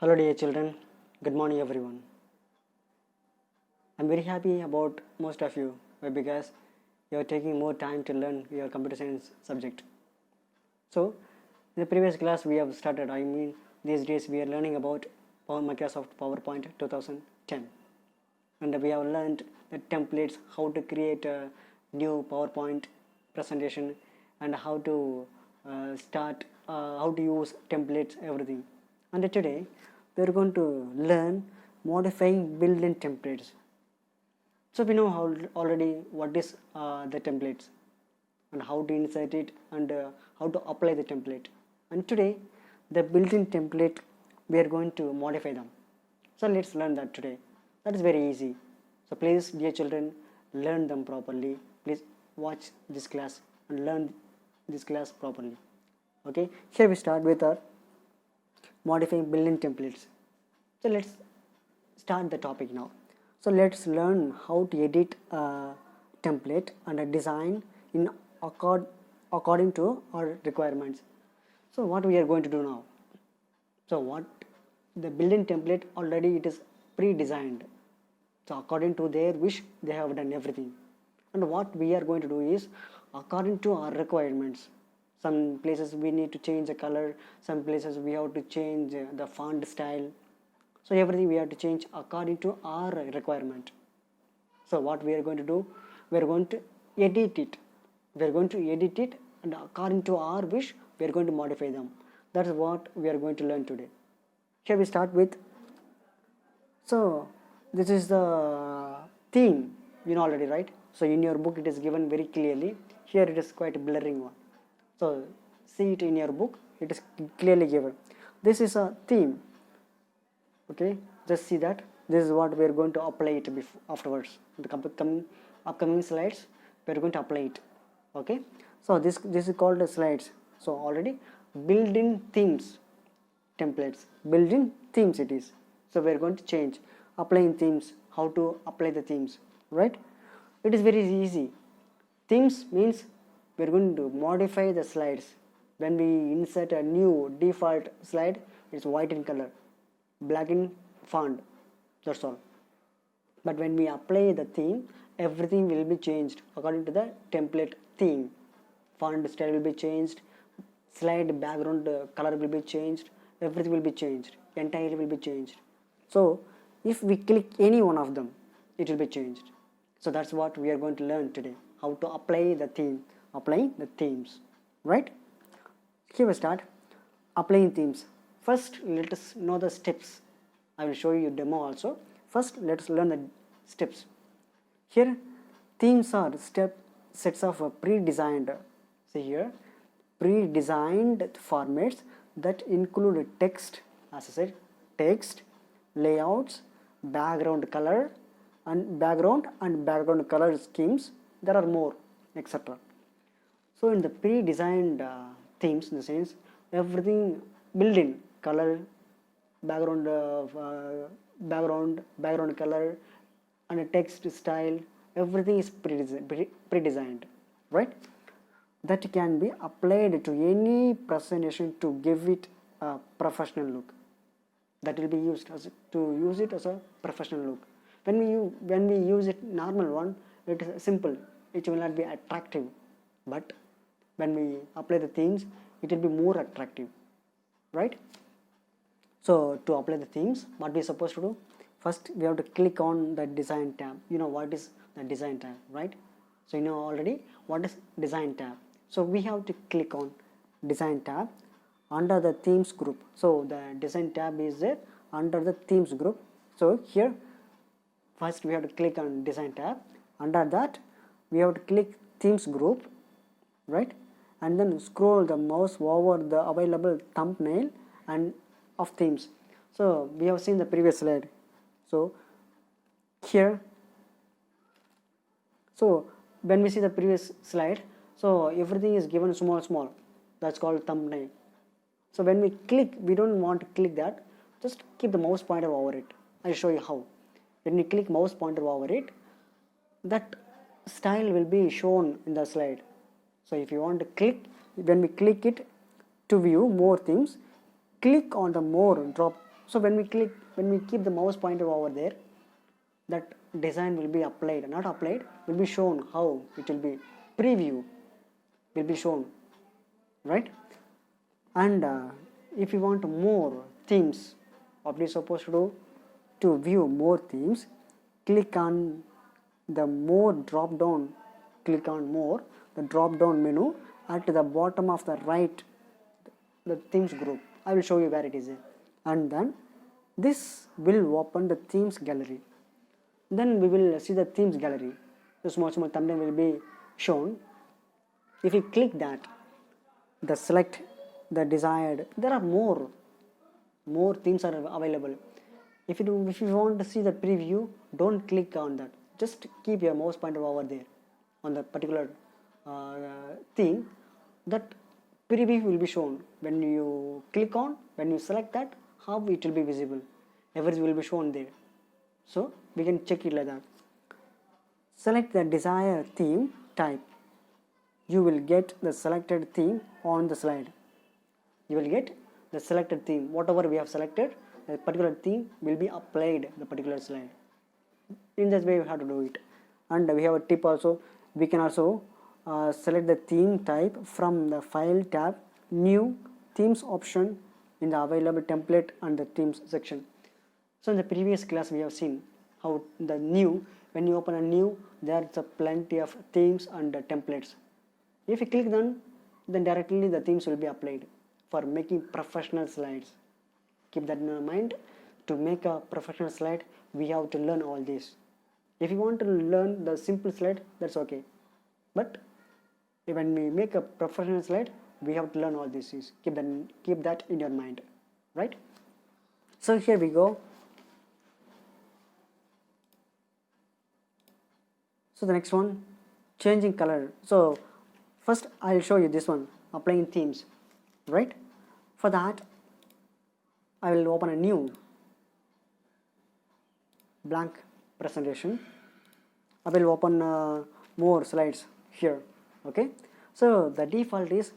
Hello dear children, good morning everyone. I'm very happy about most of you because you are taking more time to learn your computer science subject. So, in the previous class we have started, these days we are learning about Microsoft PowerPoint 2010 and we have learned the templates, how to create a new PowerPoint presentation and how to how to use templates, everything. And today we are going to learn modifying built-in templates. So we know already what is the templates and how to insert it and how to apply the template. And today the built-in template we are going to modify them. So let's learn that today. That is very easy. So please dear children, learn them properly. Please watch this class and learn this class properly. Okay, here we start with our modifying built-in templates. So let's start the topic now. So let's learn how to edit a template and a design in according to our requirements. So what we are going to do now? So what the built-in template already it is pre-designed. So according to their wish they have done everything. And what we are going to do is according to our requirements. Some places we need to change the color, some places we have to change the font style. So everything we have to change according to our requirement. So what we are going to do, we are going to edit it. We are going to edit it and according to our wish, we are going to modify them. That is what we are going to learn today. Here we start with, so this is the theme, you know already, right? So in your book it is given very clearly. Here it is quite a blurring one. So see it in your book, it is clearly given. This is a theme. Okay, just see that this is what we are going to apply it afterwards. The upcoming slides we are going to apply it. Okay, so this is called the slides. So already built-in themes templates, built-in themes it is. So we are going to change applying themes, how to apply the themes, right? It is very easy. Themes means we are going to modify the slides. When we insert a new default slide, it's white in color, black in font, that's all. But when we apply the theme, everything will be changed according to the template theme. Font style will be changed, slide background color will be changed, everything will be changed, entirely will be changed. So if we click any one of them, it will be changed. So that's what we are going to learn today, how to apply the theme, applying the themes, right? Here we start applying themes. First let us know the steps. I will show you a demo also. First let us learn the steps. Here themes are sets of pre-designed, see here, pre-designed formats that include text, as I said, text, layouts, background color and background color schemes. There are more, etc. So in the pre-designed themes, in the sense everything built in, color, background color and a text style, everything is pre-designed, right? That can be applied to any presentation to give it a professional look. That will be used as to use it as a professional look. When we use it normal one, it is simple, it will not be attractive. But when we apply the themes, it will be more attractive, right? So to apply the themes, what we are supposed to do? First we have to click on the design tab. You know what is the design tab, right? So you know already what is design tab. So we have to click on design tab under the themes group. So the design tab is there under the themes group. So here first we have to click on design tab. Under that we have to click themes group, right? And then scroll the mouse over the available thumbnail and of themes. So we have seen the previous slide. So here, so when we see the previous slide, so everything is given small, that's called thumbnail. So when we click, we don't want to click that, just keep the mouse pointer over it. I'll show you how. When we click mouse pointer over it, that style will be shown in the slide. So if you want to click, when we click it to view more themes, click on the more drop So when we keep the mouse pointer over there, that design will be applied, not applied, will be shown how it will be, preview will be shown, right? And if you want more themes, what we supposed to do, to view more themes, click on the more drop down, click on more, the drop down menu at the bottom of the right, the themes group. I will show you where it is, and then this will open the themes gallery. Then we will see the themes gallery. The small thumbnail will be shown. If you click that, the select the desired, there are more themes are available. If you want to see the preview, don't click on that, just keep your mouse pointer over there on the particular theme. That preview will be shown. When you click on, when you select that, how it will be visible, everything will be shown there. So we can check it like that. Select the desired theme type. You will get the selected theme on the slide. You will get the selected theme. Whatever we have selected, a particular theme will be applied the particular slide. In this way we have to do it. And we have a tip also. We can also select the theme type from the file tab, new themes option in the available template and the themes section. So in the previous class we have seen how the new, when you open a new, there's a plenty of themes and templates. If you click them, then directly the themes will be applied for making professional slides. Keep that in mind. To make a professional slide, we have to learn all this. If you want to learn the simple slide, that's okay. But when we make a professional slide, we have to learn all this. Keep that in your mind, right? So here we go. So the next one, changing color. So first I'll show you this one, applying themes, right? For that, I will open a new blank presentation. I will open more slides here. Okay, so the default is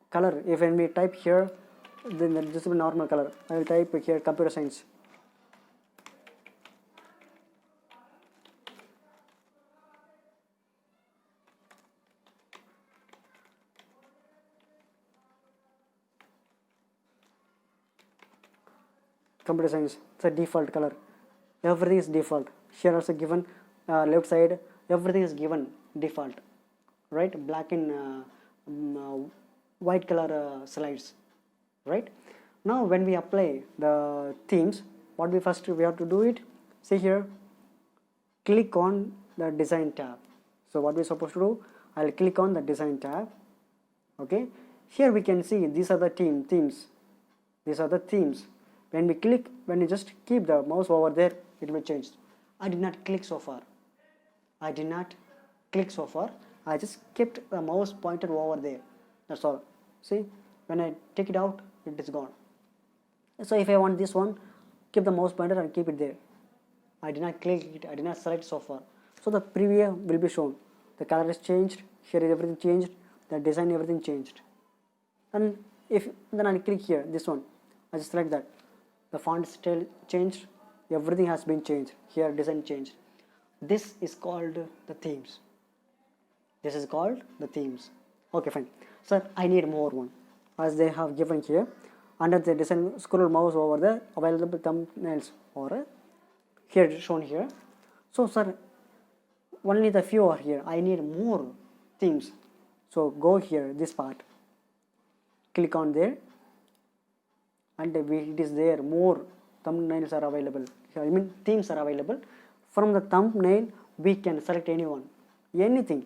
color. If when we type here, then this will be normal color. I will type here computer science. Computer science, it's a default color. Everything is default. Here also given left side, everything is given default, right? Black and white color slides, right? Now when we apply the themes, what we first have to do it, see here, click on the design tab. So what we're supposed to do, I'll click on the design tab. Okay, here we can see these are the themes. These are the themes. When we click, when you just keep the mouse over there, it will change. I did not click so far. I just kept the mouse pointer over there. That's all. See, when I take it out, it is gone. So if I want this one, keep the mouse pointer and keep it there. I did not click it. I did not select so far. So the preview will be shown. The color is changed. Here is everything changed. The design, everything changed. And then I click here, this one. I just select that. The font still changed, everything has been changed. Here design changed. This is called the themes. This is called the themes. Okay, fine. Sir, I need more one. As they have given here, under the design, scroll mouse over the available thumbnails or here shown here. So sir, only the few are here. I need more themes. So go here, this part. Click on there. And it is there, more thumbnails are available. I mean themes are available. From the thumbnail, we can select anyone, anything.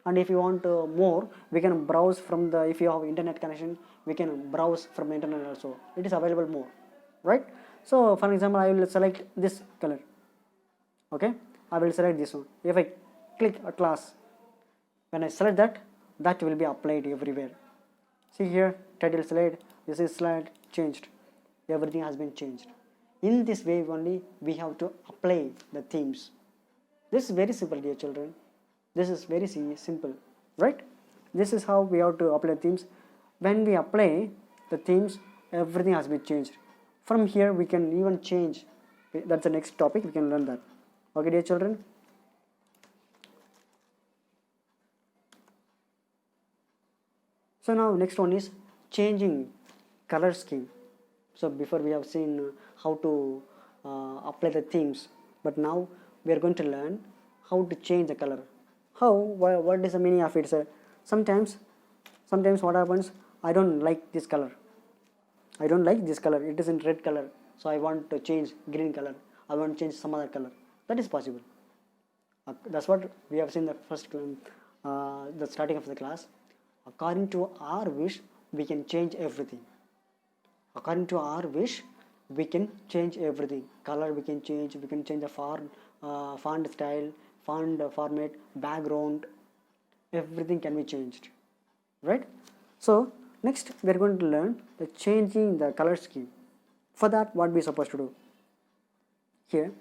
And if you want more, we can browse from the, if you have internet connection, we can browse from the internet also. It is available more, right? So for example, I will select this color. Okay, I will select this one. If I click a class, when I select that, that will be applied everywhere. See here, title slide, this is slide, changed. Everything has been changed. In this way only we have to apply the themes. This is very simple, dear children. This is very simple, right? This is how we have to apply themes. When we apply the themes, everything has been changed. From here we can even change. That's the next topic, we can learn that. Okay, dear children. So now next one is changing color scheme. So before we have seen how to apply the themes, but now we are going to learn how to change the color. How? What is the meaning of it? Sometimes what happens, I don't like this color. I don't like this color. It is in red color. So I want to change green color. I want to change some other color. That is possible. That's what we have seen the first the starting of the class. According to our wish, we can change everything. According to our wish, we can change everything. Color we can change the font style, font format, background, everything can be changed, right? So next we are going to learn the changing the color scheme. For that, what we are supposed to do? Here,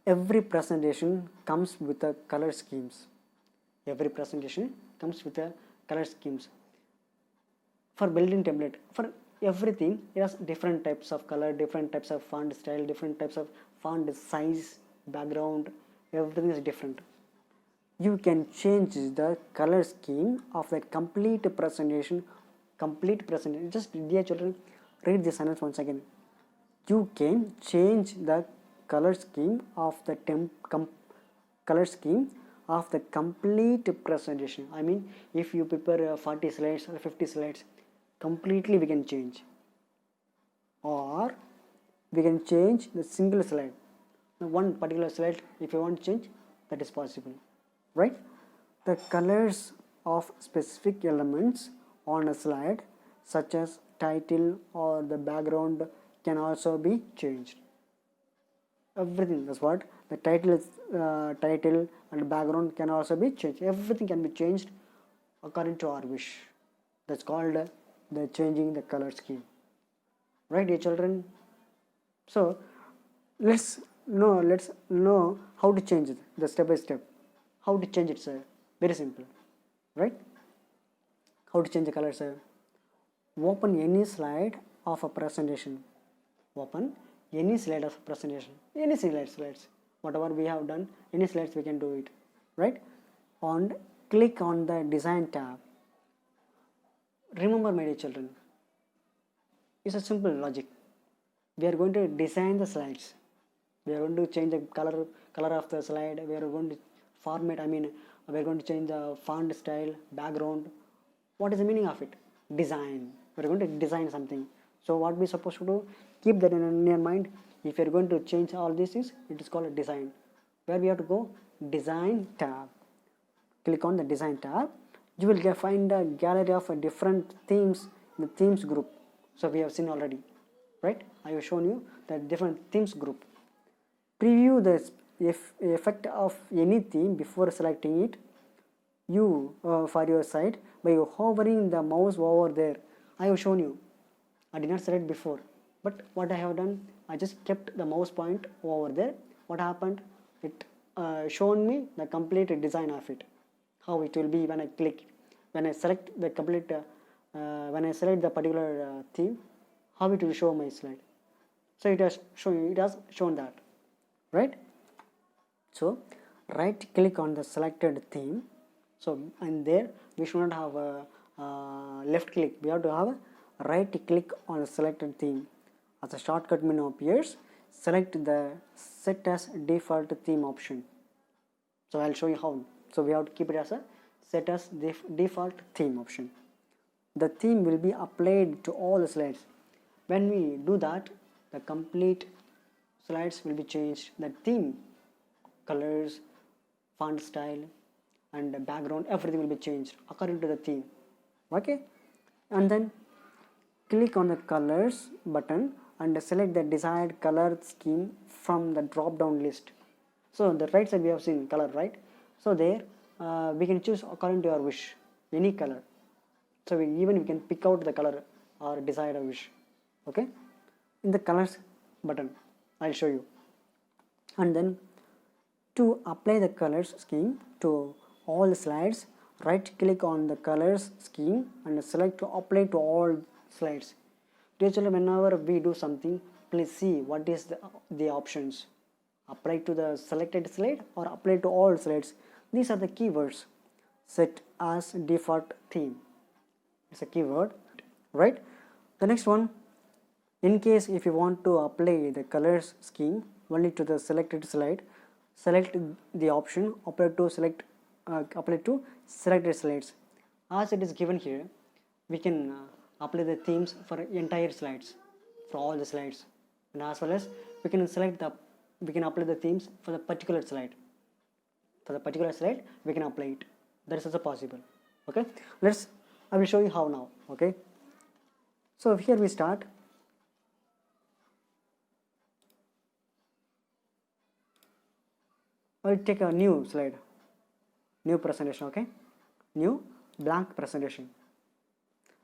every presentation comes with a color schemes. Every presentation comes with a color schemes. For building template, for everything, it has different types of color, different types of font style, different types of font size, background, everything is different. You can change the color scheme of the complete presentation. Just, dear children, read this sentence once again. You can change the color scheme of the complete presentation. I mean, if you prepare 40 slides or 50 slides, completely we can change, or we can change the single slide. One particular slide, if you want to change, that is possible, right? The colors of specific elements on a slide, such as title or the background, can also be changed. Everything, that's what the title and background can also be changed. Everything can be changed according to our wish. That's called the changing the color scheme, right, dear children? So let's know how to change it, the step by step. How to change it, sir? Very simple, right? How to change the color, sir? Open any slide of a presentation. Open any slide of presentation, any slides, whatever we have done, any slides we can do it, right? And click on the design tab. Remember, my dear children, it's a simple logic. We are going to design the slides. We are going to change the color of the slide. We are going to format, we are going to change the font style, background. What is the meaning of it? Design. We are going to design something. So what we are supposed to do? Keep that in your mind. If you are going to change all these things, it is called a design. Where we have to go? Design tab. Click on the design tab. You will find a gallery of different themes in the themes group. So we have seen already, right? I have shown you the different themes group. Preview the effect of any theme before selecting it. For your site by hovering the mouse over there. I have shown you. I did not select before, but what I have done, I just kept the mouse point over there. What happened? It shown me the complete design of it. How it will be when I click, when I select the complete, when I select the particular theme, how it will show my slide. So it has shown that, right? So right click on the selected theme. So and there we should not have a left click. We have to have a right click on the selected theme. As a shortcut menu appears, select the set as default theme option. So I'll show you how. So we have to keep it as a set as default theme option. The theme will be applied to all the slides. When we do that, the complete slides will be changed. The theme, colors, font style, and background, everything will be changed according to the theme. Okay, and then click on the colors button and select the desired color scheme from the drop down list. So the right side we have seen color, right? So there we can choose according to our wish any color. So we can pick out the color or decide a wish. Okay, in the colors button I'll show you. And then to apply the colors scheme to all the slides, right click on the colors scheme and select to apply to all slides. Dear children, whenever we do something, please see what is the options. Apply to the selected slide or apply to all slides. These are the keywords. Set as default theme. It's a keyword, right? The next one, in case if you want to apply the colors scheme only to the selected slide, select the option apply to selected slides. As it is given here, we can apply the themes for entire slides, for all the slides, and as well as we can apply the themes for the particular slide. For the particular slide, we can apply it. That is also possible. Okay, I will show you how now. Okay, so here we start. I will take a new slide, new presentation. Okay, new blank presentation.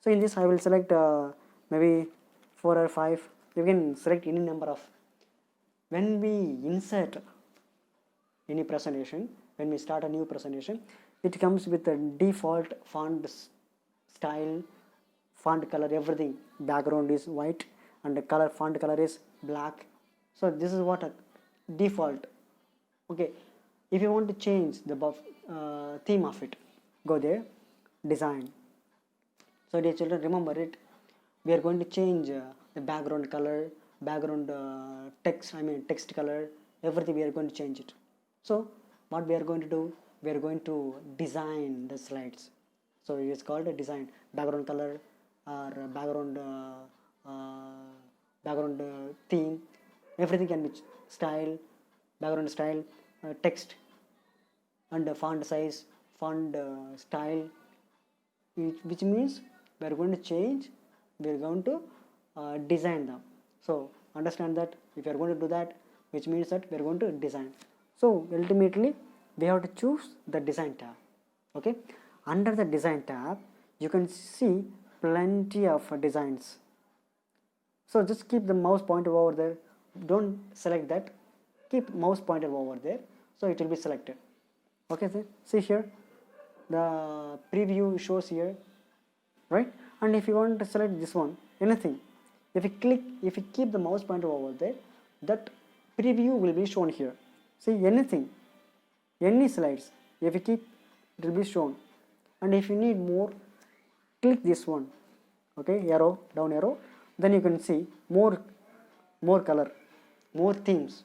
So in this I will select maybe 4 or 5. You can select any number of. When we insert any presentation, when we start a new presentation, it comes with the default font style, font color, everything. Background is white and the font color is black. So this is what a default. Okay, if you want to change the theme of it, go there, design. So dear children, remember it, we are going to change the background color, background text color, everything we are going to change it. So what we are going to do, we are going to design the slides. So it is called a design, background color or background theme, everything can be style, background style, text and font size, font style, which means we are going to change, we are going to design them. So understand that if you are going to do that, which means that we are going to design. So ultimately we have to choose the design tab. Okay, under the design tab you can see plenty of designs. So just keep the mouse pointer over there, don't select that, keep mouse pointer over there, so it will be selected. Okay, see here the preview shows here, right? And if you want to select this one, anything, if you keep the mouse pointer over there, that preview will be shown here. See, anything, any slides, if you keep, it will be shown. And if you need more, click this one, okay, arrow, down arrow, then you can see more color, more themes.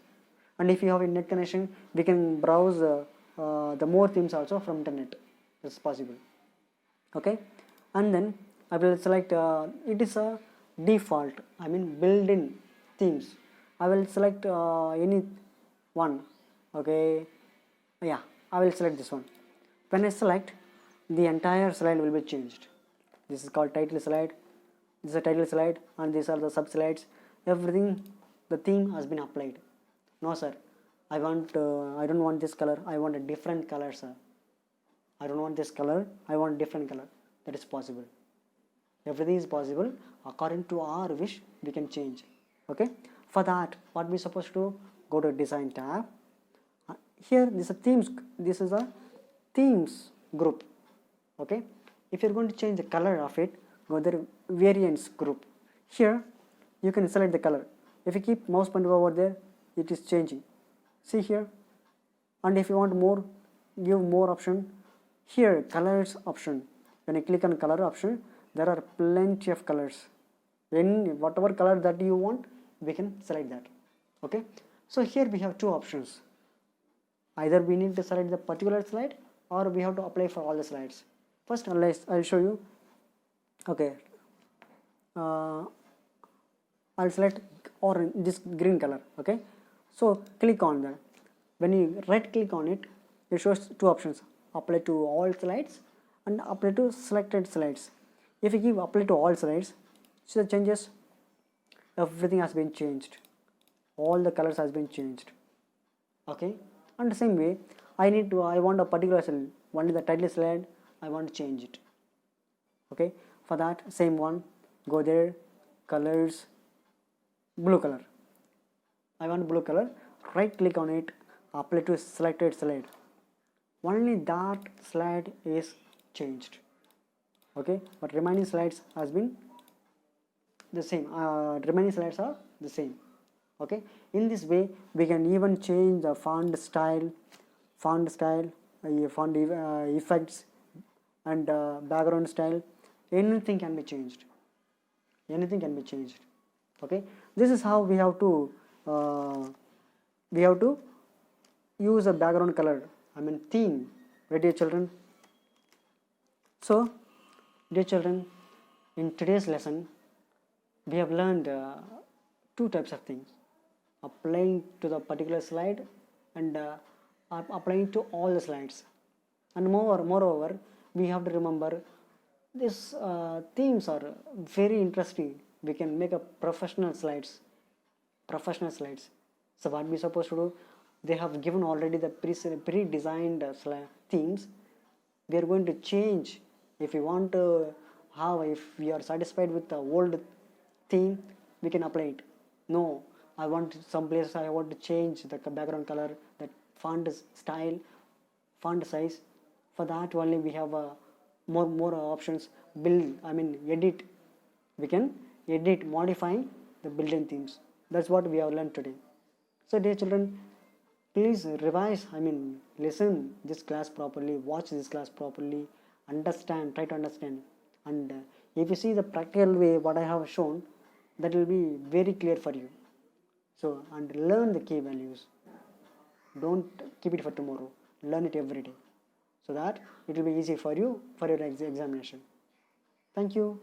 And if you have a net connection, we can browse the more themes also from internet. It's possible. Okay, and then I will select it is a default, built-in themes. I will select any one. Okay, yeah, I will select this one. When I select, the entire slide will be changed. This is called title slide, this is a title slide, and these are the sub slides. Everything, the theme has been applied. No sir, I don't want this color, I want a different color, sir. I don't want this color, I want different color. That is possible. Everything is possible. According to our wish, we can change. Okay, for that, what we supposed to do, go to design tab. Here this is a themes group. Okay, if you're going to change the color of it, go there, variants group. Here you can select the color. If you keep mouse pointer over there, it is changing. See here. And if you want more, give more option. Here colors option, when you click on color option, there are plenty of colors. When whatever color that you want, we can select that. Okay, so here we have two options. Either we need to select the particular slide or we have to apply for all the slides. First, I'll show you. Okay, I'll select orange, this green color. Okay, so click on that. When you right click on it, it shows two options: apply to all slides and apply to selected slides. If you give apply to all slides, see the changes, everything has been changed, all the colors has been changed. Okay, and the same way, I want a particular slide, only the title slide, I want to change it. Okay, for that, same one, go there, colors, blue color, I want blue color, right click on it, apply to selected slide, only that slide is changed. Okay, but remaining slides has been the same, remaining slides are the same. Okay, in this way we can even change the font style, effects, and background style. Anything can be changed. Okay, this is how uh, we have to use a background color, I mean theme. Right, dear children? So, dear children, in today's lesson we have learned two types of things: applying to the particular slide and applying to all the slides. And moreover, we have to remember these themes are very interesting. We can make a professional slides. So what we supposed to do? They have given already the pre-designed themes. We are going to change. If we want to if we are satisfied with the old theme, we can apply it. No, I want some place I want to change the background color, the font style, font size. For that only we have more options. Edit. We can edit, modifying the built-in themes. That's what we have learned today. So dear children, please revise, listen this class properly, watch this class properly, try to understand. And if you see the practical way what I have shown, that will be very clear for you. So, and learn the key values. Don't keep it for tomorrow. Learn it every day, so that it will be easy for you for your examination. Thank you.